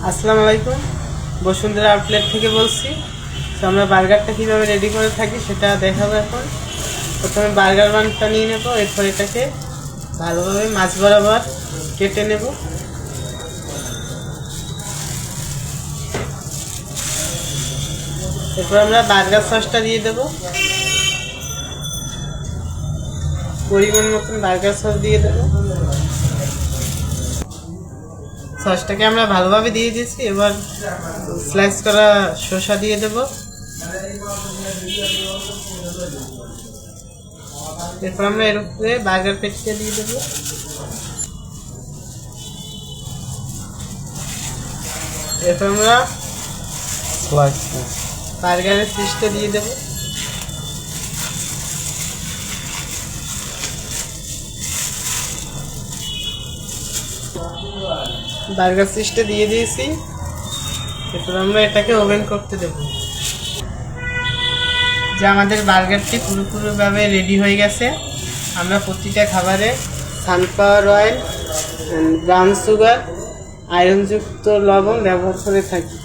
আসসালামু আলাইকুম, বসুন্ধরা আউটলেট থেকে বলছি। তো আমরা বার্গারটা কীভাবে রেডি করে থাকি সেটা দেখাবো এখন। প্রথমে বার্গার বানটা নিয়ে নেব, এরপর এটাকে ভালোভাবে মাছ বরাবর কেটে নেব। এরপর আমরা বার্গার সসটা দিয়ে দেব, পরিমাণ মতন বার্গার সস দিয়ে দেব। সসটাকে আমরা ভালোভাবে দিয়ে দিয়েছি। এবার স্লাইস করা শসা দিয়ে দেব। এরপর আমরা এর উপরে বার্গার পেটিটা দিয়ে দেব। এরপর আমরা বার্গারের চিজটা দিয়ে দেব। বার্গার চিজটা দিয়ে দিয়েছি। এরপর আমরা এটাকে ওভেন করতে দেব। যে আমাদের বার্গারটি পুরোপুরিভাবে রেডি হয়ে গেছে। আমরা প্রতিটা খাবারে সানফ্লাওয়ার অয়েল, ব্রাউন সুগার, আয়রনযুক্ত লবণ ব্যবহার করে থাকি।